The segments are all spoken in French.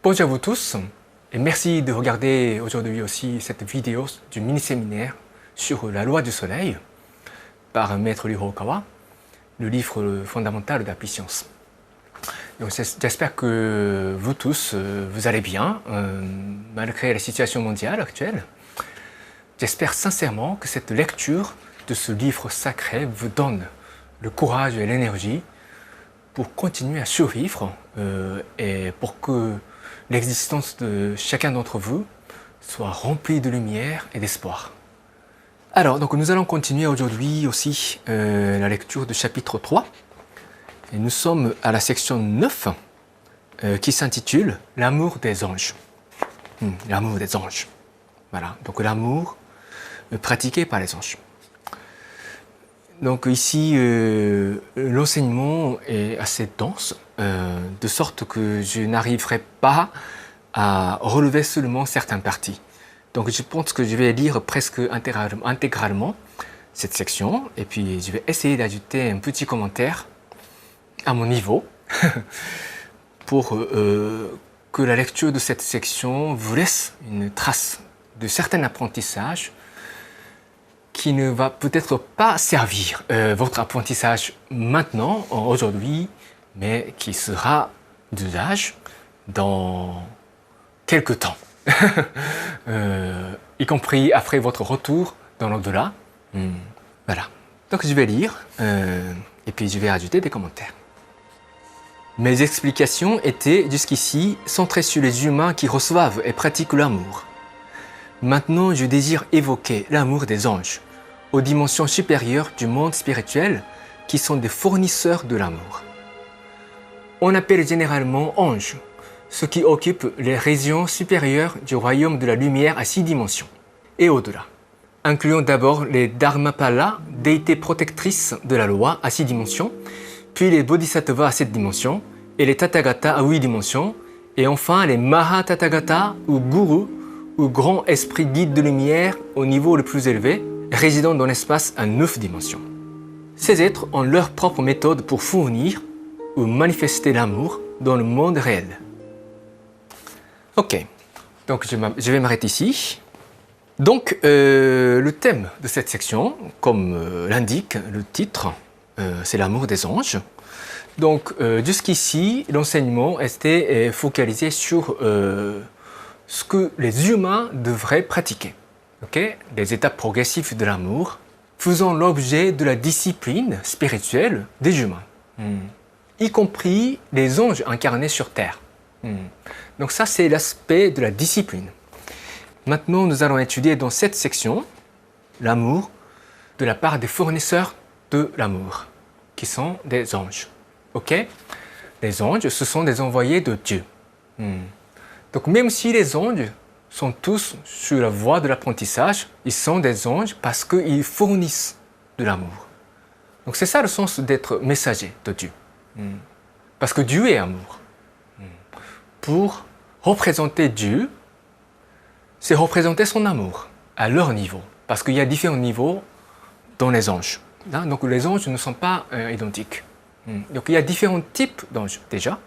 Bonjour à vous tous et merci de regarder aujourd'hui aussi cette vidéo du mini-séminaire sur la loi du soleil par Maître Ryuho Okawa, le livre fondamental de la puissance. J'espère que vous tous, vous allez bien malgré la situation mondiale actuelle. J'espère sincèrement que cette lecture de ce livre sacré vous donne le courage et l'énergie pour continuer à survivre et pour que l'existence de chacun d'entre vous soit remplie de lumière et d'espoir. Alors, donc nous allons continuer aujourd'hui aussi la lecture du chapitre 3. Et nous sommes à la section 9 qui s'intitule « L'amour des anges ». L'amour des anges. Voilà, donc l'amour pratiqué par les anges. Donc ici, l'enseignement est assez dense, de sorte que je n'arriverai pas à relever seulement certaines parties. Donc je pense que je vais lire presque intégralement cette section, et puis je vais essayer d'ajouter un petit commentaire à mon niveau, pour que la lecture de cette section vous laisse une trace de certains apprentissages qui ne va peut-être pas servir votre apprentissage maintenant, aujourd'hui, mais qui sera d'usage dans quelques temps, y compris après votre retour dans l'au-delà. Voilà. Donc je vais lire et puis je vais ajouter des commentaires. Mes explications étaient jusqu'ici centrées sur les humains qui reçoivent et pratiquent l'amour. Maintenant, je désire évoquer l'amour des anges, aux dimensions supérieures du monde spirituel, qui sont des fournisseurs de l'amour. On appelle généralement anges ceux qui occupent les régions supérieures du royaume de la lumière à 6 dimensions, et au-delà, incluant d'abord les Dharmapala, déités protectrices de la loi à 6 dimensions, puis les Bodhisattvas à 7 dimensions, et les Tathagata à 8 dimensions, et enfin les Mahatathagata ou Gurus, ou grands esprits guides de lumière au niveau le plus élevé, résidant dans l'espace à 9 dimensions. Ces êtres ont leur propre méthode pour fournir ou manifester l'amour dans le monde réel. Ok, donc je vais m'arrêter ici. Donc, le thème de cette section, comme l'indique le titre, c'est l'amour des anges. Donc, jusqu'ici, l'enseignement était focalisé sur ce que les humains devraient pratiquer. Okay? Les étapes progressives de l'amour, faisant l'objet de la discipline spirituelle des humains, y compris les anges incarnés sur Terre. Donc ça, c'est l'aspect de la discipline. Maintenant, nous allons étudier dans cette section l'amour de la part des fournisseurs de l'amour, qui sont des anges. Okay? Les anges, ce sont des envoyés de Dieu. Donc même si les anges sont tous sur la voie de l'apprentissage, ils sont des anges parce qu'ils fournissent de l'amour. Donc c'est ça le sens d'être messager de Dieu. Parce que Dieu est amour. Pour représenter Dieu, c'est représenter son amour à leur niveau. Parce qu'il y a différents niveaux dans les anges. Donc les anges ne sont pas identiques. Donc il y a différents types d'anges déjà.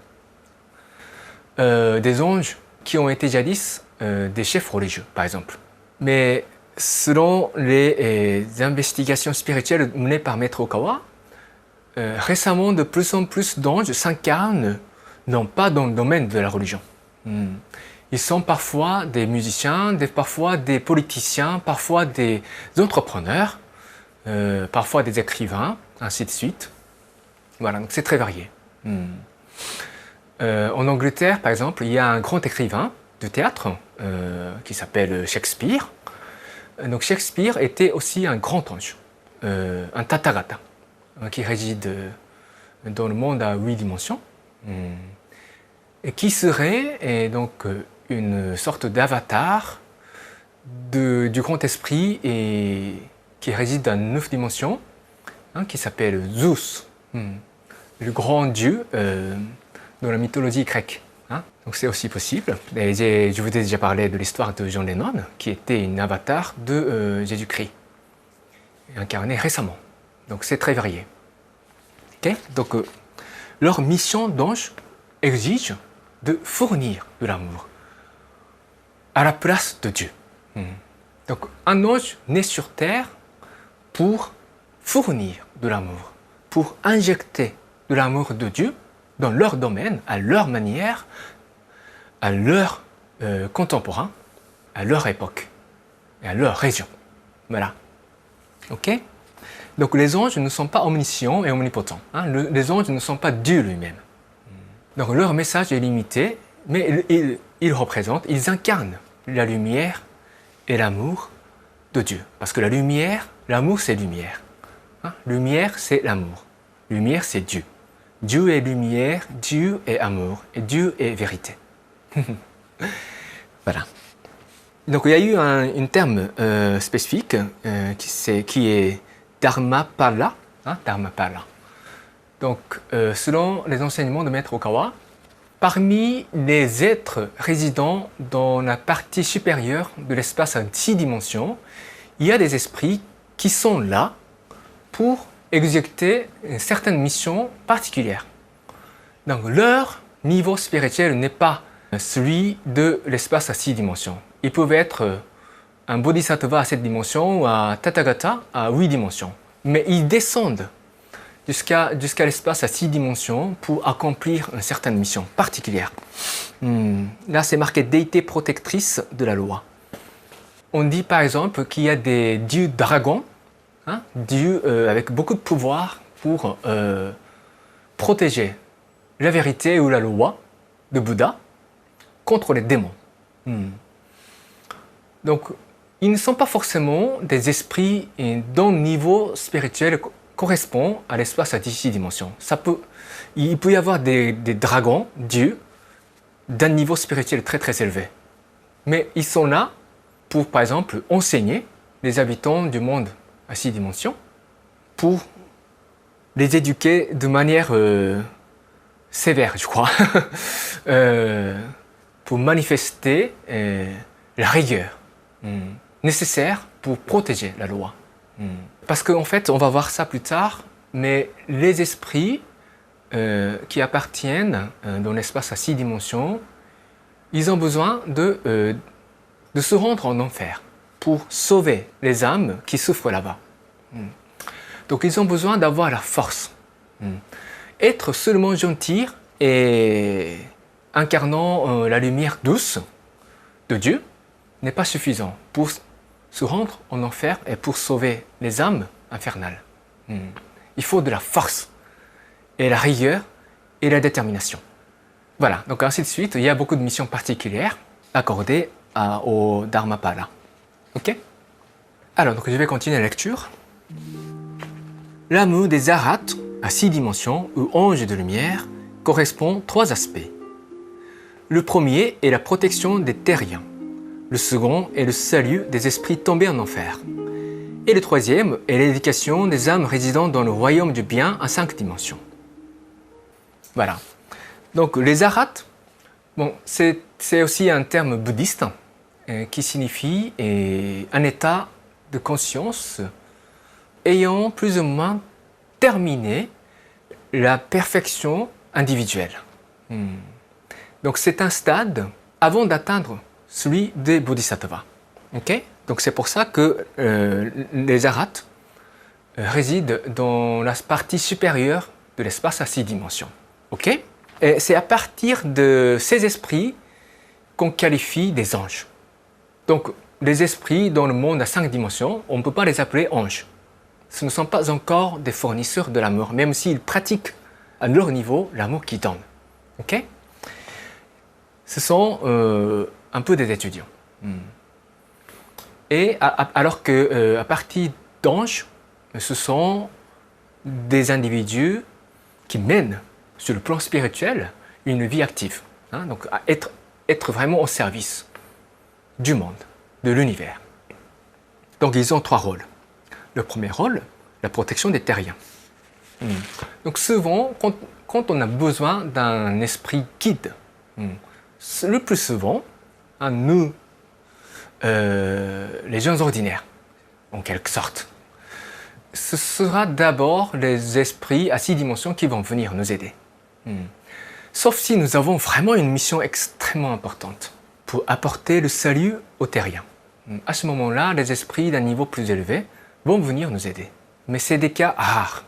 Des anges qui ont été jadis des chefs religieux, par exemple. Mais selon les investigations spirituelles menées par Maître Okawa, récemment de plus en plus d'anges s'incarnent, non pas dans le domaine de la religion. Ils sont parfois des musiciens, parfois des politiciens, parfois des entrepreneurs, parfois des écrivains, ainsi de suite. Voilà, donc c'est très varié. En Angleterre, par exemple, il y a un grand écrivain de théâtre qui s'appelle Shakespeare. Donc Shakespeare était aussi un grand ange, un Tathagata, qui réside dans le monde à 8 dimensions, et qui serait donc une sorte d'avatar du grand esprit et qui réside à 9 dimensions, qui s'appelle Zeus, le grand dieu dans la mythologie grecque. Donc c'est aussi possible. Et je vous ai déjà parlé de l'histoire de John Lennon, qui était une avatar de Jésus-Christ, incarné récemment. Donc c'est très varié. Okay? Donc leur mission d'ange exige de fournir de l'amour à la place de Dieu. Donc un ange naît sur terre pour fournir de l'amour, pour injecter de l'amour de Dieu dans leur domaine, à leur manière, à leur contemporain, à leur époque et à leur région. Voilà. Ok? Donc les anges ne sont pas omniscients et omnipotents. Les anges ne sont pas Dieu lui-même. Donc leur message est limité, mais ils représentent, ils incarnent la lumière et l'amour de Dieu. Parce que la lumière, l'amour c'est lumière. Lumière c'est l'amour. Lumière c'est Dieu. Dieu est lumière, Dieu est amour et Dieu est vérité. Voilà. Donc il y a eu un terme spécifique qui est Dharmapala. Dharmapala. Donc selon les enseignements de Maître Okawa, parmi les êtres résidant dans la partie supérieure de l'espace à 6 dimensions, il y a des esprits qui sont là pour exécuter une certaine mission particulière. Donc leur niveau spirituel n'est pas celui de l'espace à 6 dimensions. Ils peuvent être un bodhisattva à 7 dimensions ou un tathagata à 8 dimensions. Mais ils descendent jusqu'à l'espace à 6 dimensions pour accomplir une certaine mission particulière. Là, c'est marqué déité protectrice de la loi. On dit par exemple qu'il y a des dieux dragons, dieux avec beaucoup de pouvoir pour protéger la vérité ou la loi de Bouddha contre les démons. Donc, ils ne sont pas forcément des esprits dont le niveau spirituel correspond à l'espace à 6 dimensions. Il peut y avoir des dragons, dieux, d'un niveau spirituel très très élevé. Mais ils sont là pour, par exemple, enseigner les habitants du monde à 6 dimensions, pour les éduquer de manière sévère, je crois, pour manifester la rigueur nécessaire pour protéger la loi. Parce qu'en fait, on va voir ça plus tard, mais les esprits qui appartiennent dans l'espace à 6 dimensions, ils ont besoin de se rendre en enfer pour sauver les âmes qui souffrent là-bas. Donc ils ont besoin d'avoir la force. Être seulement gentil et incarnant la lumière douce de Dieu n'est pas suffisant pour se rendre en enfer et pour sauver les âmes infernales. Il faut de la force et la rigueur et la détermination. Voilà, donc ainsi de suite, il y a beaucoup de missions particulières accordées au Dharmapala. Ok? Alors, donc, je vais continuer la lecture. L'amour des arhats à 6 dimensions ou anges de lumière correspond 3 aspects. Le premier est la protection des terriens. Le second est le salut des esprits tombés en enfer. Et le troisième est l'éducation des âmes résidant dans le royaume du bien à 5 dimensions. Voilà. Donc les arhats, c'est aussi un terme bouddhiste qui signifie un état de conscience ayant plus ou moins terminé la perfection individuelle. Donc c'est un stade avant d'atteindre celui des bodhisattvas. Okay? Donc c'est pour ça que les arhats résident dans la partie supérieure de l'espace à 6 dimensions. Okay? Et c'est à partir de ces esprits qu'on qualifie des anges. Donc les esprits dans le monde à 5 dimensions, on ne peut pas les appeler anges. Ce ne sont pas encore des fournisseurs de l'amour, même s'ils pratiquent à leur niveau l'amour qu'ils donnent. Okay? Ce sont un peu des étudiants. Et alors qu'à partir d'anges, ce sont des individus qui mènent sur le plan spirituel une vie active. Donc à être vraiment au service du monde, de l'univers. Donc ils ont 3 rôles. Le premier rôle, la protection des terriens. Donc souvent, quand on a besoin d'un esprit guide, le plus souvent, nous, les gens ordinaires, en quelque sorte, ce sera d'abord les esprits à 6 dimensions qui vont venir nous aider. Sauf si nous avons vraiment une mission extrêmement importante pour apporter le salut aux terriens. À ce moment-là, les esprits d'un niveau plus élevé vont venir nous aider. Mais c'est des cas rares.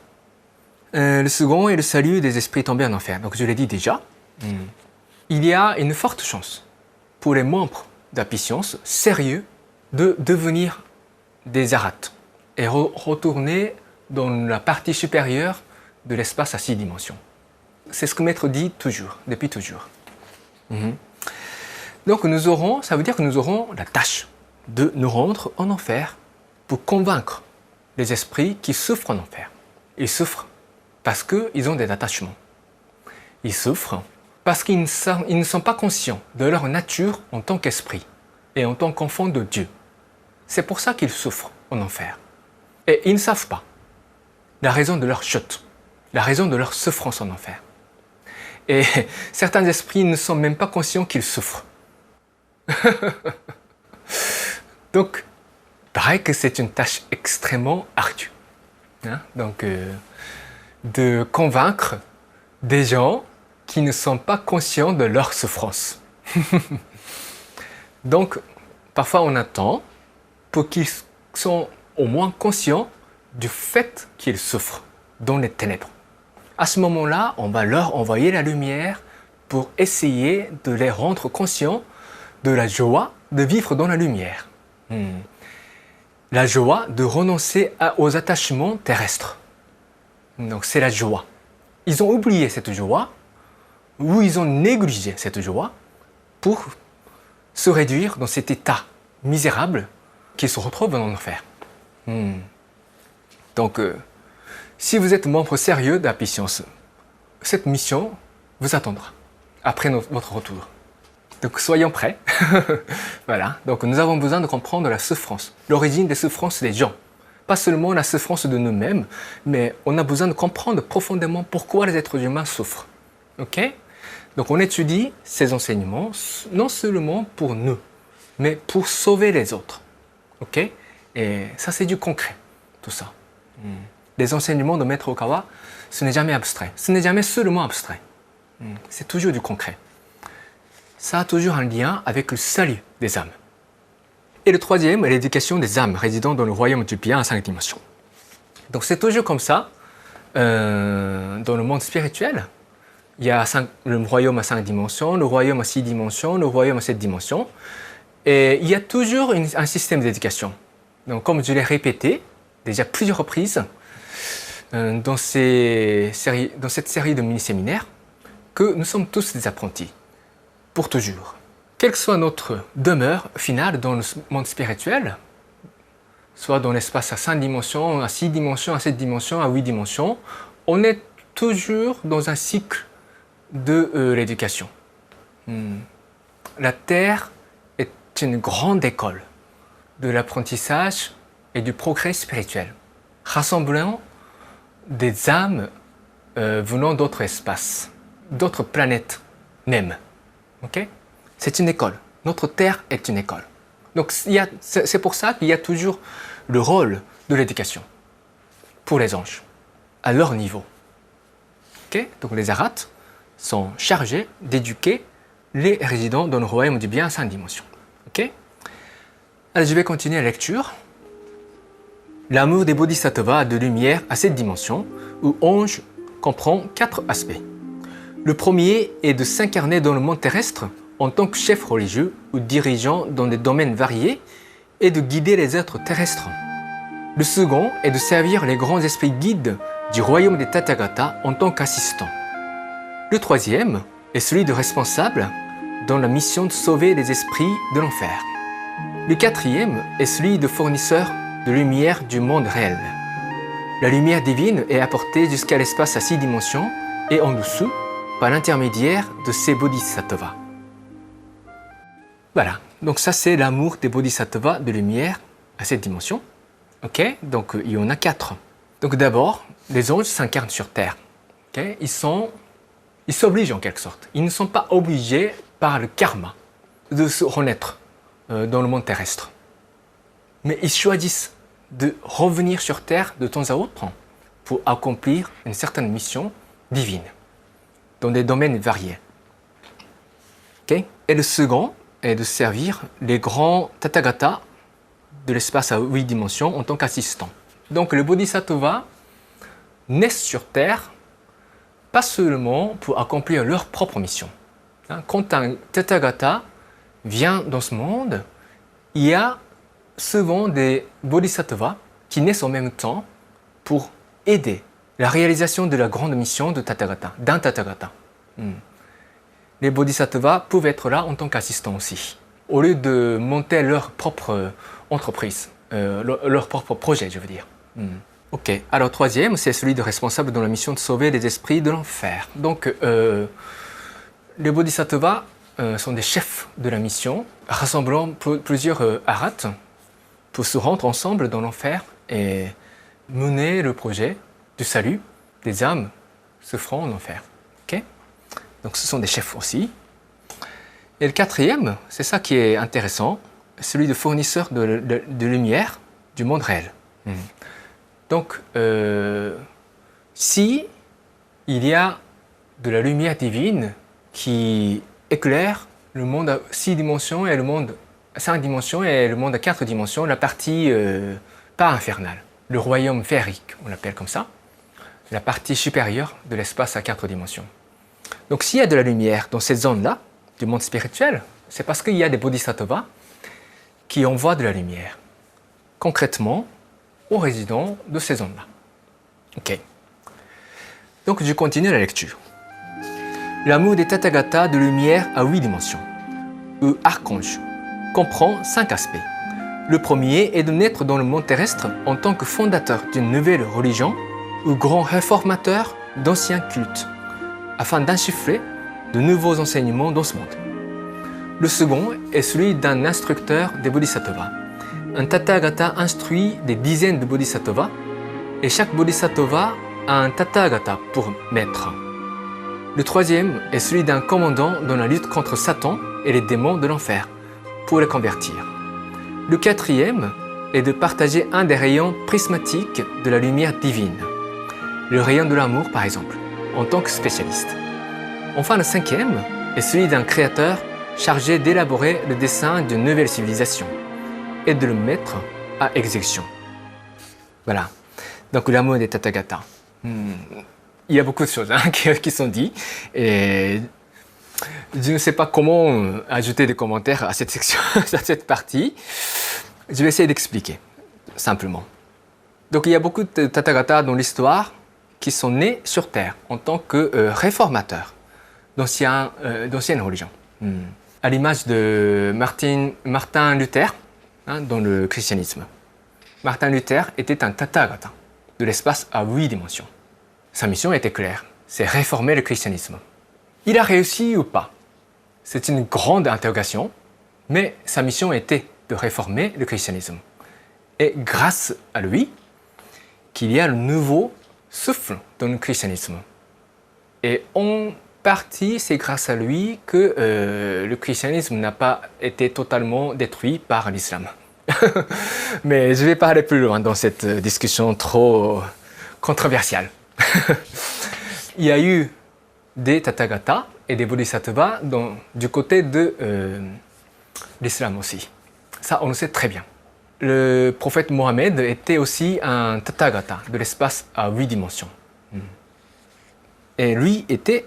Le second est le salut des esprits tombés en enfer. Donc je l'ai dit déjà. Il y a une forte chance pour les membres d'Apicience sérieux de devenir des arates et retourner dans la partie supérieure de l'espace à 6 dimensions. C'est ce que Maître dit toujours, depuis toujours. Donc ça veut dire que nous aurons la tâche de nous rendre en enfer pour convaincre les esprits qui souffrent en enfer. Ils souffrent parce qu'ils ont des attachements. Ils souffrent parce qu'ils ne sont pas conscients de leur nature en tant qu'esprit et en tant qu'enfant de Dieu. C'est pour ça qu'ils souffrent en enfer. Et ils ne savent pas la raison de leur chute, la raison de leur souffrance en enfer. Et certains esprits ne sont même pas conscients qu'ils souffrent. Donc, pareil que c'est une tâche extrêmement ardue. Donc, de convaincre des gens qui ne sont pas conscients de leur souffrance. Donc, parfois on attend pour qu'ils soient au moins conscients du fait qu'ils souffrent dans les ténèbres. À ce moment-là, on va leur envoyer la lumière pour essayer de les rendre conscients de la joie de vivre dans la lumière. La joie de renoncer aux attachements terrestres. Donc c'est la joie. Ils ont oublié cette joie, ou ils ont négligé cette joie pour se réduire dans cet état misérable qu'ils se retrouvent en enfer. Donc, si vous êtes membre sérieux d'Apicience, cette mission vous attendra après votre retour. Donc soyons prêts. Voilà. Donc nous avons besoin de comprendre la souffrance, l'origine des souffrances des gens. Pas seulement la souffrance de nous-mêmes, mais on a besoin de comprendre profondément pourquoi les êtres humains souffrent. Ok? Donc on étudie ces enseignements non seulement pour nous, mais pour sauver les autres. Ok? Et ça c'est du concret, tout ça. Les enseignements de Maître Okawa, ce n'est jamais abstrait. Ce n'est jamais seulement abstrait. C'est toujours du concret. Ça a toujours un lien avec le salut des âmes. Et le troisième est l'éducation des âmes résidant dans le royaume du bien à 5 dimensions. Donc c'est toujours comme ça. Dans le monde spirituel, il y a le royaume à 5 dimensions, le royaume à 6 dimensions, le royaume à 7 dimensions. Et il y a toujours un système d'éducation. Donc comme je l'ai répété déjà plusieurs reprises dans cette série de mini-séminaires, que nous sommes tous des apprentis, pour toujours. Quelle que soit notre demeure finale dans le monde spirituel, soit dans l'espace à 5 dimensions, à 6 dimensions, à 7 dimensions, à 8 dimensions, on est toujours dans un cycle de l'éducation. La Terre est une grande école de l'apprentissage et du progrès spirituel, rassemblant des âmes venant d'autres espaces, d'autres planètes même. Okay? C'est une école. Notre Terre est une école. Donc c'est pour ça qu'il y a toujours le rôle de l'éducation pour les anges, à leur niveau. Okay? Donc les arates sont chargés d'éduquer les résidents dans le royaume du bien à 5 dimensions. Okay? Alors je vais continuer la lecture. L'amour des bodhisattvas de lumière à 7 dimensions, où ange comprend 4 aspects. Le premier est de s'incarner dans le monde terrestre en tant que chef religieux ou dirigeant dans des domaines variés et de guider les êtres terrestres. Le second est de servir les grands esprits guides du royaume des Tathagata en tant qu'assistant. Le troisième est celui de responsable dans la mission de sauver les esprits de l'enfer. Le quatrième est celui de fournisseur de lumière du monde réel. La lumière divine est apportée jusqu'à l'espace à 6 dimensions et en dessous par l'intermédiaire de ces bodhisattvas. Voilà, donc ça c'est l'amour des bodhisattvas de lumière à 7 dimensions. Ok, donc il y en a 4. Donc d'abord, les anges s'incarnent sur Terre. Okay? Ils s'obligent en quelque sorte. Ils ne sont pas obligés par le karma de se renaître dans le monde terrestre. Mais ils choisissent de revenir sur Terre de temps à autre pour accomplir une certaine mission divine. dans des domaines variés. Okay? Et le second est de servir les grands Tathagata de l'espace à 8 dimensions en tant qu'assistants. Donc le Bodhisattva naît sur Terre pas seulement pour accomplir leur propre mission. Quand un Tathagata vient dans ce monde, il y a souvent des Bodhisattvas qui naissent en même temps pour aider la réalisation de la grande mission de Tathagata, d'un Tathagata. Les Bodhisattvas peuvent être là en tant qu'assistants aussi, au lieu de monter leur propre entreprise, leur propre projet, je veux dire. Ok, alors troisième, c'est celui de responsable dans la mission de sauver les esprits de l'enfer. Donc, les Bodhisattvas sont des chefs de la mission, rassemblant plusieurs arhats pour se rendre ensemble dans l'enfer et mener le projet du salut des âmes souffrant en enfer. Okay? Donc ce sont des chefs aussi. Et le quatrième, c'est ça qui est intéressant, celui de fournisseur de lumière du monde réel. Donc, si il y a de la lumière divine qui éclaire le monde à 6 dimensions et le monde à 5 dimensions et le monde à 4 dimensions, la partie pas infernale, le royaume féerique, on l'appelle comme ça, la partie supérieure de l'espace à 4 dimensions. Donc s'il y a de la lumière dans cette zone-là, du monde spirituel, c'est parce qu'il y a des bodhisattvas qui envoient de la lumière, concrètement, aux résidents de ces zones-là. Ok. Donc je continue la lecture. L'amour des Tathagatas de lumière à 8 dimensions, ou archange, comprend 5 aspects. Le premier est de naître dans le monde terrestre en tant que fondateur d'une nouvelle religion ou grand réformateur d'anciens cultes, afin d'insuffler de nouveaux enseignements dans ce monde. Le second est celui d'un instructeur des bodhisattvas. Un Tathagata instruit des dizaines de bodhisattvas et chaque bodhisattva a un Tathagata pour maître. Le troisième est celui d'un commandant dans la lutte contre Satan et les démons de l'enfer, pour les convertir. Le quatrième est de partager un des rayons prismatiques de la lumière divine, le rayon de l'amour par exemple, en tant que spécialiste. Enfin, le cinquième est celui d'un créateur chargé d'élaborer le dessein d'une nouvelle civilisation et de le mettre à exécution. Voilà, donc l'amour des Tathagatas. Il y a beaucoup de choses qui sont dites et je ne sais pas comment ajouter des commentaires à cette section, à cette partie. Je vais essayer d'expliquer, simplement. Donc il y a beaucoup de Tathagatas dans l'histoire qui sont nés sur Terre en tant que réformateurs d'anciennes religions. À l'image de Martin Luther dans le christianisme. Martin Luther était un Tathagata de l'espace à 8 dimensions. Sa mission était claire, c'est réformer le christianisme. Il a réussi ou pas? C'est une grande interrogation, mais sa mission était de réformer le christianisme. Et grâce à lui, qu'il y a le nouveau souffle dans le christianisme. Et en partie, c'est grâce à lui que le christianisme n'a pas été totalement détruit par l'islam. Mais je vais pas aller plus loin dans cette discussion trop controversiale. Il y a eu des Tathagatas et des Bodhisattvas du côté de l'islam aussi. Ça, on le sait très bien. Le prophète Mohammed était aussi un Tathagata de l'espace à 8 dimensions. Et lui était,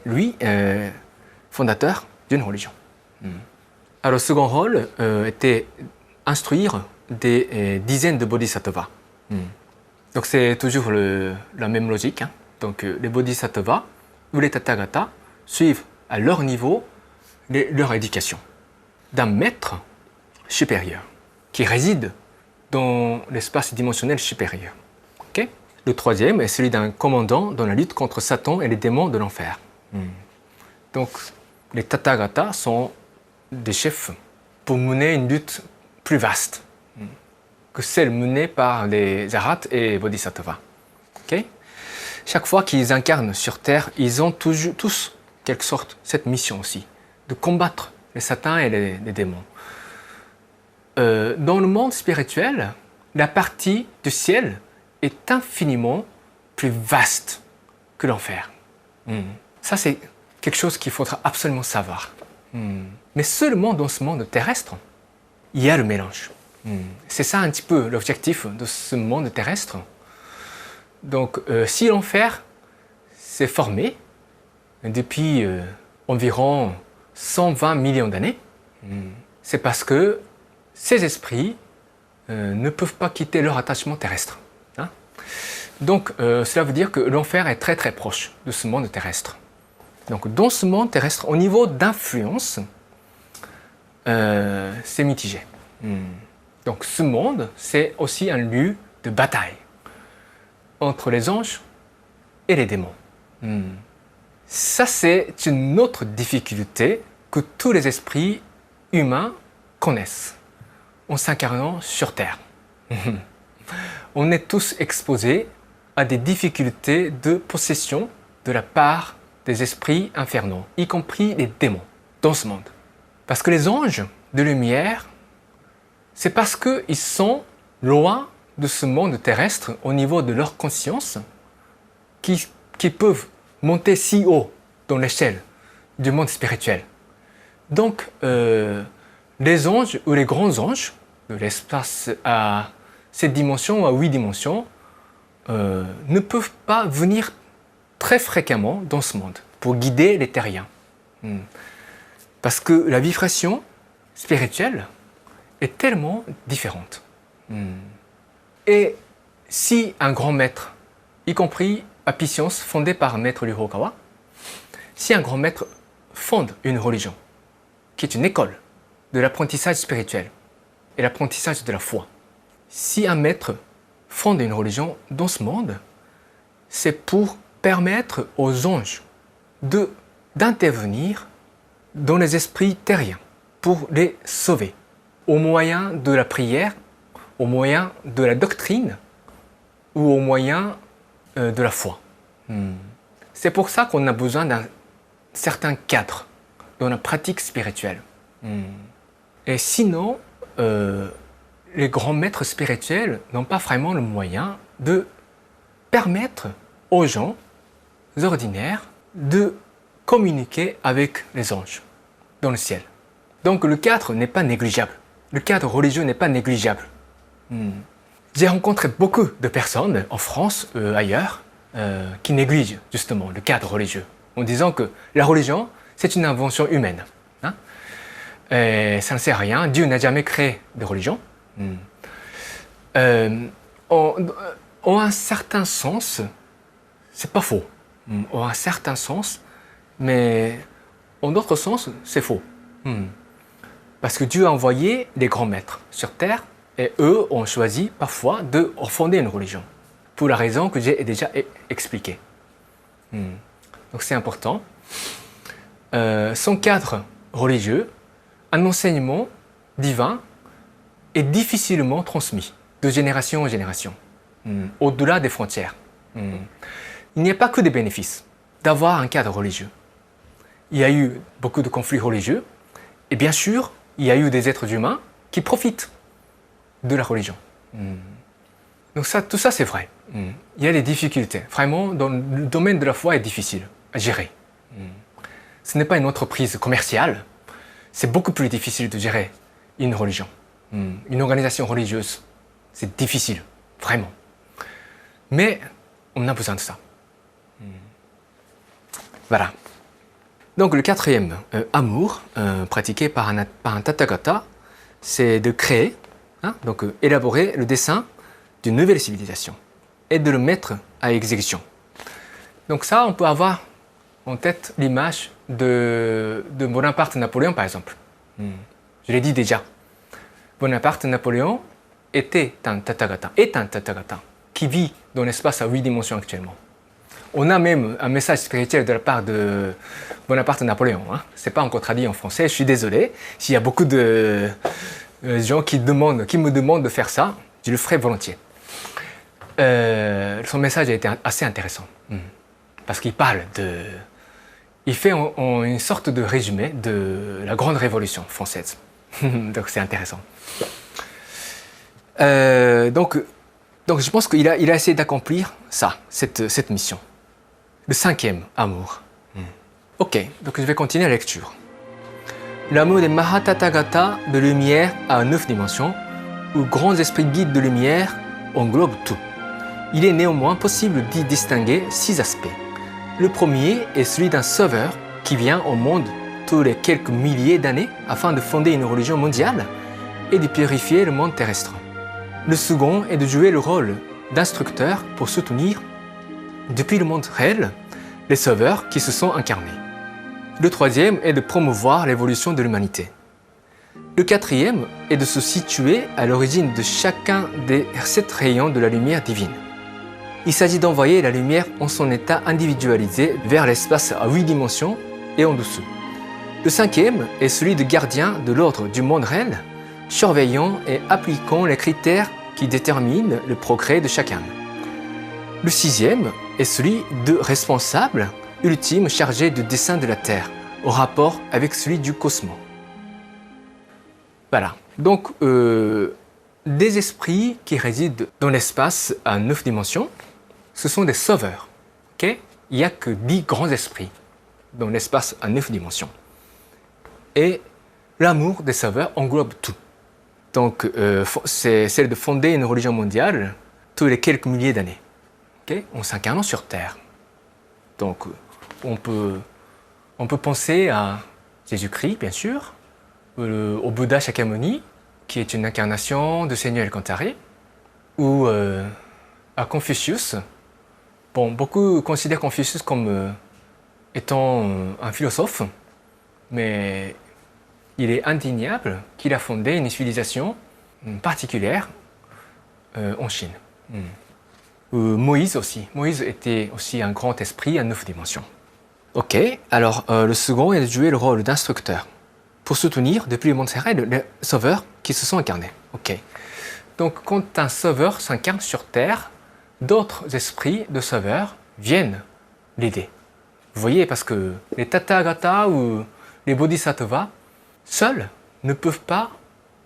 fondateur d'une religion. Alors, le second rôle était instruire des dizaines de bodhisattvas. Donc, c'est toujours la même logique. Donc, les bodhisattvas ou les Tathagatas suivent à leur niveau leur éducation d'un maître supérieur qui réside dans l'espace dimensionnel supérieur. Okay? Le troisième est celui d'un commandant dans la lutte contre Satan et les démons de l'enfer. Donc, les Tathagatas sont des chefs pour mener une lutte plus vaste que celle menée par les arhats et les bodhisattvas. Okay? Chaque fois qu'ils incarnent sur Terre, ils ont tous, quelque sorte, cette mission aussi, de combattre les satans et les démons. Dans le monde spirituel, la partie du ciel est infiniment plus vaste que l'enfer. Ça, c'est quelque chose qu'il faudra absolument savoir. Mais seulement dans ce monde terrestre, il y a le mélange. C'est ça un petit peu l'objectif de ce monde terrestre. Donc, si l'enfer s'est formé depuis environ 120 millions d'années, c'est parce que ces esprits ne peuvent pas quitter leur attachement terrestre. Hein? Donc, cela veut dire que l'enfer est très très proche de ce monde terrestre. Donc, dans ce monde terrestre, au niveau d'influence, c'est mitigé. Donc, ce monde, c'est aussi un lieu de bataille entre les anges et les démons. Ça, c'est une autre difficulté que tous les esprits humains connaissent en s'incarnant sur Terre. On est tous exposés à des difficultés de possession de la part des esprits infernaux, y compris les démons, dans ce monde. Parce que les anges de lumière, c'est parce qu'ils sont loin de ce monde terrestre au niveau de leur conscience qui peuvent monter si haut dans l'échelle du monde spirituel. Donc, les anges ou les grands anges de l'espace à 7 dimensions ou à 8 dimensions ne peuvent pas venir très fréquemment dans ce monde pour guider les terriens. Parce que la vibration spirituelle est tellement différente. Et si un grand maître, y compris Apicience, fondé par Maître Ryuhokawa, si un grand maître fonde une religion, qui est une école de l'apprentissage spirituel et l'apprentissage de la foi, si un maître fonde une religion dans ce monde, c'est pour permettre aux anges d'intervenir dans les esprits terriens, pour les sauver, au moyen de la prière, au moyen de la doctrine ou au moyen de la foi. C'est pour ça qu'on a besoin d'un certain cadre dans la pratique spirituelle. Et sinon, les grands maîtres spirituels n'ont pas vraiment le moyen de permettre aux gens ordinaires de communiquer avec les anges dans le ciel. Donc le cadre n'est pas négligeable. Le cadre religieux n'est pas négligeable. J'ai rencontré beaucoup de personnes en France, ailleurs, qui négligent justement le cadre religieux, en disant que la religion, c'est une invention humaine. Hein? Et ça ne sert à rien, Dieu n'a jamais créé de religion. En un certain sens, c'est pas faux. En un certain sens, mais en d'autres sens, c'est faux. Parce que Dieu a envoyé des grands maîtres sur terre et eux ont choisi parfois de fonder une religion pour la raison que j'ai déjà expliquée. Donc c'est important. Sans cadre religieux, un enseignement divin est difficilement transmis de génération en génération, au-delà des frontières. Il n'y a pas que des bénéfices d'avoir un cadre religieux. Il y a eu beaucoup de conflits religieux et bien sûr, il y a eu des êtres humains qui profitent de la religion. Donc tout ça c'est vrai. Il y a des difficultés. Vraiment, dans le domaine de la foi est difficile à gérer. Ce n'est pas une entreprise commerciale. C'est beaucoup plus difficile de gérer une religion. Une organisation religieuse. C'est difficile, vraiment. Mais on a besoin de ça. Voilà. Donc le quatrième amour pratiqué par un Tathagata, c'est de créer, donc élaborer le dessin d'une nouvelle civilisation et de le mettre à exécution. Donc ça, on peut avoir en tête l'image de Bonaparte-Napoléon par exemple. Je l'ai dit déjà. Bonaparte-Napoléon est un Tathagata qui vit dans l'espace à 8 dimensions actuellement. On a même un message spirituel de la part de Bonaparte-Napoléon. Ce n'est pas encore traduit en français, je suis désolé. S'il y a beaucoup de gens qui me demandent de faire ça, je le ferai volontiers. Son message a été assez intéressant. Parce qu'il parle de... Il fait une sorte de résumé de la grande révolution française. Donc c'est intéressant. Donc je pense qu'il a essayé d'accomplir ça, cette mission. Le cinquième amour. Ok, donc je vais continuer la lecture. L'amour des Mahatathagata de lumière à 9 dimensions, ou grands esprits guides de lumière, englobe tout. Il est néanmoins possible d'y distinguer 6 aspects. Le premier est celui d'un sauveur qui vient au monde tous les quelques milliers d'années afin de fonder une religion mondiale et de purifier le monde terrestre. Le second est de jouer le rôle d'instructeur pour soutenir, depuis le monde réel, les sauveurs qui se sont incarnés. Le troisième est de promouvoir l'évolution de l'humanité. Le quatrième est de se situer à l'origine de chacun des 7 rayons de la lumière divine. Il s'agit d'envoyer la lumière en son état individualisé vers l'espace à 8 dimensions et en dessous. Le cinquième est celui de gardien de l'ordre du monde réel, surveillant et appliquant les critères qui déterminent le progrès de chaque âme. Le sixième est celui de responsable ultime chargé du dessein de la Terre, au rapport avec celui du cosmos. Voilà, donc des esprits qui résident dans l'espace à 9 dimensions, ce sont des sauveurs. Okay? Il n'y a que 10 grands esprits dans l'espace à 9 dimensions. Et l'amour des sauveurs englobe tout. Donc c'est celle de fonder une religion mondiale tous les quelques milliers d'années. Okay? En s'incarnant sur Terre. Donc on peut penser à Jésus-Christ, bien sûr, au Bouddha Shakyamuni, qui est une incarnation de Seigneur Elkantaré, ou à Confucius. Bon, beaucoup considèrent Confucius comme étant un philosophe, mais il est indéniable qu'il a fondé une civilisation particulière en Chine. Moïse aussi. Moïse était aussi un grand esprit à 9 dimensions. Ok, alors le second est de jouer le rôle d'instructeur pour soutenir depuis le monde terrestre les sauveurs qui se sont incarnés. Ok. Donc quand un sauveur s'incarne sur Terre, d'autres esprits de sauveurs viennent l'aider. Vous voyez, parce que les Tathagata ou les Bodhisattvas seuls ne peuvent pas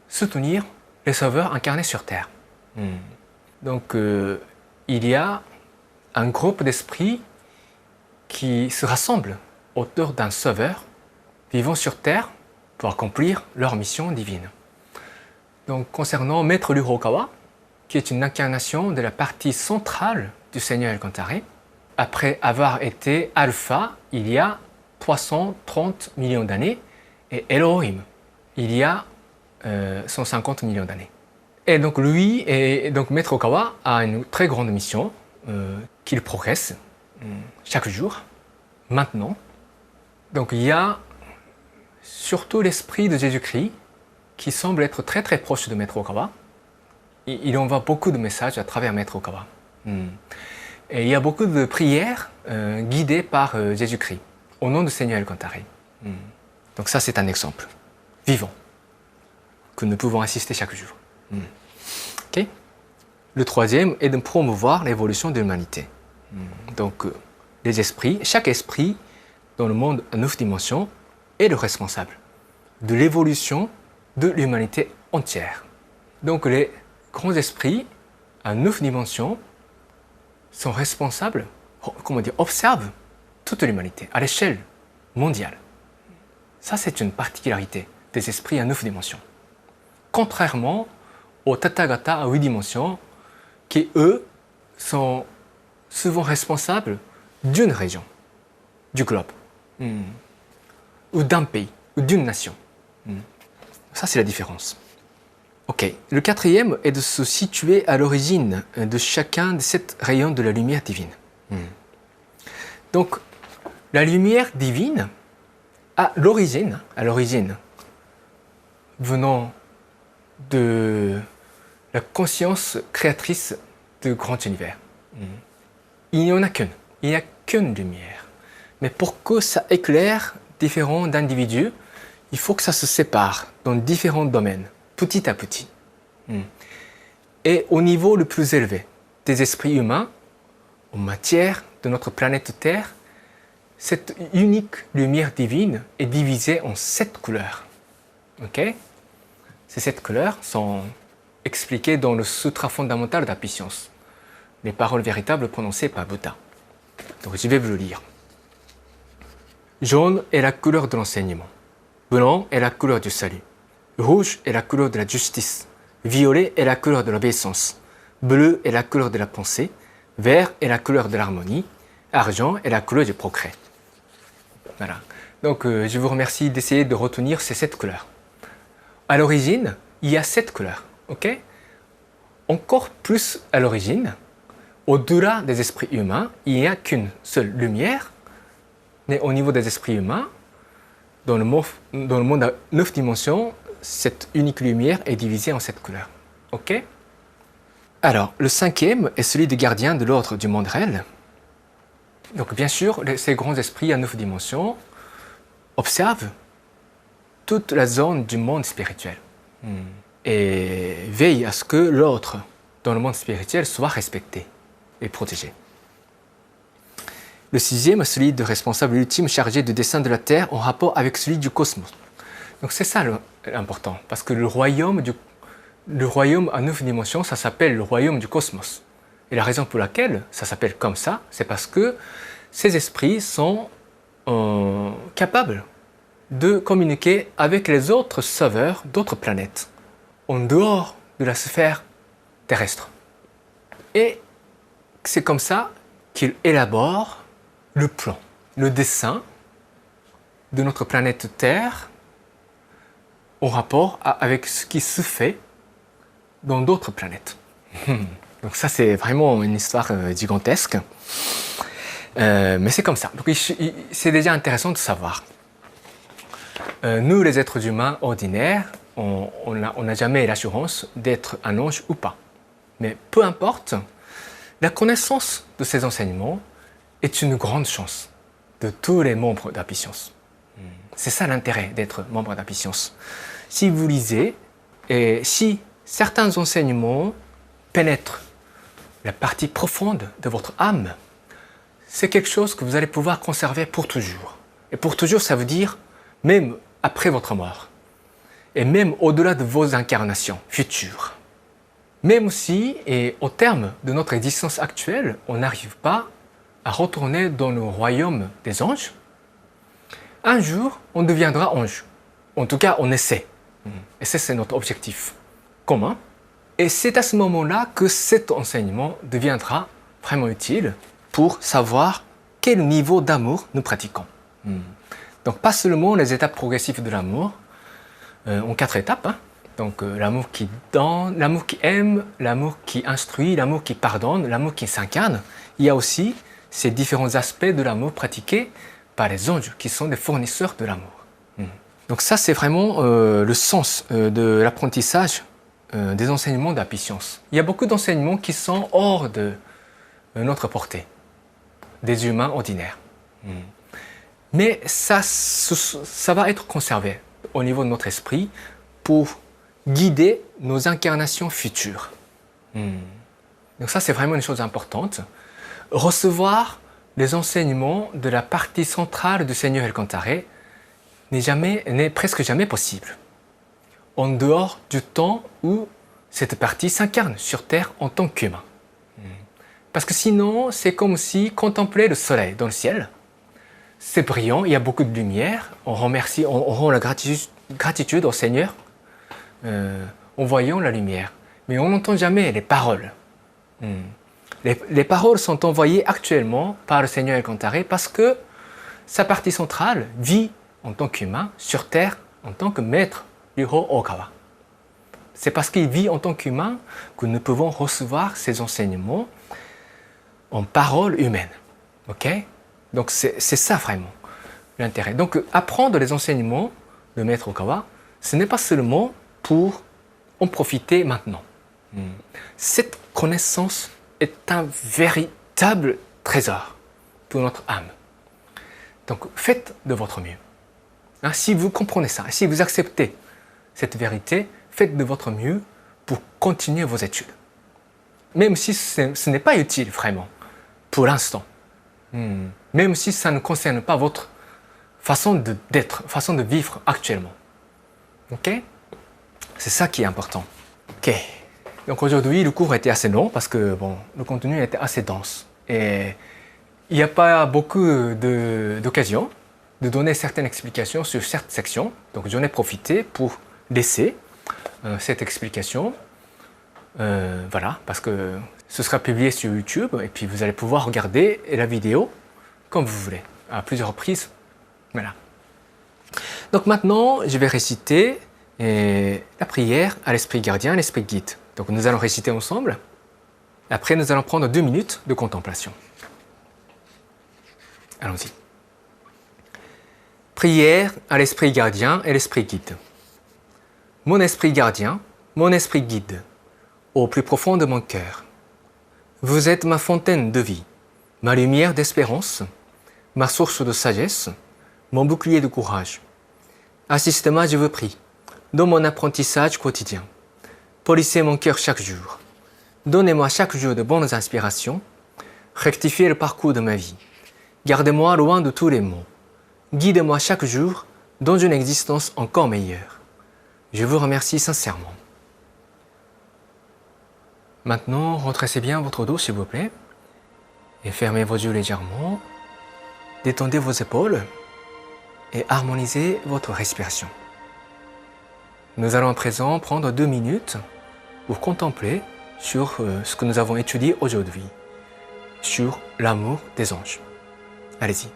soutenir les sauveurs incarnés sur Terre. Donc il y a un groupe d'esprits qui se rassemblent autour d'un sauveur vivant sur Terre pour accomplir leur mission divine. Donc concernant Maître Ruhokawa, qui est une incarnation de la partie centrale du Seigneur Elkantaré, après avoir été Alpha il y a 330 millions d'années et Elohim il y a 150 millions d'années. Et donc lui, et donc Maître Ruhokawa a une très grande mission qu'il progresse chaque jour, maintenant. Donc il y a surtout l'esprit de Jésus-Christ qui semble être très très proche de Maître Ruhokawa. Il envoie beaucoup de messages à travers Maître Ruhokawa. Et il y a beaucoup de prières guidées par Jésus-Christ, au nom du Seigneur Elkantaré. Donc ça c'est un exemple vivant que nous pouvons assister chaque jour. Okay? Le troisième est de promouvoir l'évolution de l'humanité. Donc les esprits, chaque esprit dans le monde à 9 dimensions est le responsable de l'évolution de l'humanité entière. Donc les grands esprits à 9 dimensions sont responsables, observent toute l'humanité à l'échelle mondiale. Ça, c'est une particularité des esprits à 9 dimensions. Contrairement aux Tathagata à 8 dimensions, qui eux sont souvent responsables d'une région, du globe, ou d'un pays, ou d'une nation. Ça, c'est la différence. Ok, le quatrième est de se situer à l'origine de chacun de 7 rayons de la lumière divine. Donc, la lumière divine, à l'origine, venant de la conscience créatrice du grand univers. Il n'y en a qu'une, il n'y a qu'une lumière. Mais pour que ça éclaire différents individus, il faut que ça se sépare dans différents domaines, petit à petit. Et au niveau le plus élevé des esprits humains, en matière de notre planète Terre, cette unique lumière divine est divisée en 7 couleurs. Okay? Ces 7 couleurs sont expliquées dans le Sutra fondamental de la puissance, les paroles véritables prononcées par Bouddha. Donc je vais vous le lire. Jaune est la couleur de l'enseignement. Blanc est la couleur du salut. Rouge est la couleur de la justice. Violet est la couleur de l'obéissance. Bleu est la couleur de la pensée. Vert est la couleur de l'harmonie. Argent est la couleur du progrès. Voilà. Donc, je vous remercie d'essayer de retenir ces 7 couleurs. À l'origine, il y a 7 couleurs. Ok? Encore plus à l'origine, au-delà des esprits humains, il n'y a qu'une seule lumière. Mais au niveau des esprits humains, dans le monde à 9 dimensions, cette unique lumière est divisée en 7 couleurs. Ok? Alors, le 5e est celui des gardiens de l'ordre du monde réel. Donc, bien sûr, ces grands esprits à 9 dimensions observent toute la zone du monde spirituel et veillent à ce que l'ordre dans le monde spirituel soit respecté et protégé. Le 6e est celui de responsable ultime chargé du dessein de la Terre en rapport avec celui du cosmos. Donc c'est ça l'important, parce que le royaume à 9 dimensions, ça s'appelle le royaume du cosmos. Et la raison pour laquelle ça s'appelle comme ça, c'est parce que ces esprits sont capables de communiquer avec les autres sauveurs d'autres planètes, en dehors de la sphère terrestre. Et c'est comme ça qu'ils élaborent le plan, le dessin de notre planète Terre en rapport avec ce qui se fait dans d'autres planètes. Donc ça, c'est vraiment une histoire gigantesque. Mais c'est comme ça. Donc c'est déjà intéressant de savoir. Nous, les êtres humains ordinaires, on n'a jamais l'assurance d'être un ange ou pas. Mais peu importe, la connaissance de ces enseignements est une grande chance de tous les membres d'Happy Science. C'est ça l'intérêt d'être membre d'Happy Science. Si vous lisez, et si certains enseignements pénètrent la partie profonde de votre âme, c'est quelque chose que vous allez pouvoir conserver pour toujours. Et pour toujours, ça veut dire même après votre mort. Et même au-delà de vos incarnations futures. Même si, et au terme de notre existence actuelle, on n'arrive pas à retourner dans le royaume des anges, un jour, on deviendra ange. En tout cas, on essaie. Et ça, c'est notre objectif commun. Et c'est à ce moment-là que cet enseignement deviendra vraiment utile pour savoir quel niveau d'amour nous pratiquons. Donc, pas seulement les étapes progressives de l'amour, en 4 étapes. Donc, l'amour qui donne, l'amour qui aime, l'amour qui instruit, l'amour qui pardonne, l'amour qui s'incarne. Il y a aussi ces différents aspects de l'amour pratiqués par les anges, qui sont des fournisseurs de l'amour. Donc ça, c'est vraiment le sens de l'apprentissage des enseignements d'Happy Science. Il y a beaucoup d'enseignements qui sont hors de notre portée, des humains ordinaires. Mais ça va être conservé au niveau de notre esprit pour guider nos incarnations futures. Donc ça, c'est vraiment une chose importante. Recevoir les enseignements de la partie centrale du Seigneur El-Kantaré n'est presque jamais possible, en dehors du temps où cette partie s'incarne sur Terre en tant qu'humain. Parce que sinon, c'est comme si contempler le soleil dans le ciel. C'est brillant, il y a beaucoup de lumière, on rend la gratitude au Seigneur en voyant la lumière. Mais on n'entend jamais les paroles. Les paroles sont envoyées actuellement par le Seigneur El-Kantaré parce que sa partie centrale vit en tant qu'humain sur Terre en tant que maître du Ho-Okawa. C'est parce qu'il vit en tant qu'humain que nous pouvons recevoir ces enseignements en paroles humaines. Ok? Donc c'est ça vraiment l'intérêt. Donc apprendre les enseignements de Maître Okawa, ce n'est pas seulement pour en profiter maintenant. Cette connaissance est un véritable trésor pour notre âme. Donc faites de votre mieux. Si vous comprenez ça, si vous acceptez cette vérité, faites de votre mieux pour continuer vos études. Même si ce n'est pas utile vraiment, pour l'instant. Même si ça ne concerne pas votre façon d'être, façon de vivre actuellement. Ok? C'est ça qui est important. Ok. Donc aujourd'hui, le cours était assez long parce que le contenu était assez dense. Et il n'y a pas beaucoup d'occasions de donner certaines explications sur certaines sections. Donc j'en ai profité pour laisser cette explication. Voilà, parce que ce sera publié sur YouTube et puis vous allez pouvoir regarder la vidéo comme vous voulez, à plusieurs reprises. Voilà. Donc maintenant, je vais réciter la prière à l'Esprit Gardien, à l'Esprit Guide. Donc nous allons réciter ensemble. Après, nous allons prendre 2 minutes de contemplation. Allons-y. Prière à l'Esprit Gardien et l'Esprit Guide. Mon Esprit Gardien, mon Esprit Guide, au plus profond de mon cœur. Vous êtes ma fontaine de vie, ma lumière d'espérance, ma source de sagesse, mon bouclier de courage. Assistez-moi, je vous prie, dans mon apprentissage quotidien. Polissez mon cœur chaque jour. Donnez-moi chaque jour de bonnes inspirations. Rectifiez le parcours de ma vie. Gardez-moi loin de tous les maux. Guidez-moi chaque jour dans une existence encore meilleure. Je vous remercie sincèrement. Maintenant, redressez bien votre dos, s'il vous plaît, et fermez vos yeux légèrement. Détendez vos épaules et harmonisez votre respiration. Nous allons à présent prendre 2 minutes pour contempler sur ce que nous avons étudié aujourd'hui, sur l'amour des anges. Allez-y.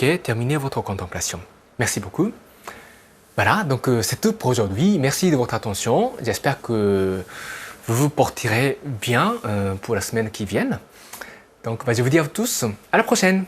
Ok, terminez votre contemplation. Merci beaucoup. Voilà, donc c'est tout pour aujourd'hui. Merci de votre attention. J'espère que vous vous porterez bien pour la semaine qui vient. Donc je vous dis à tous, à la prochaine.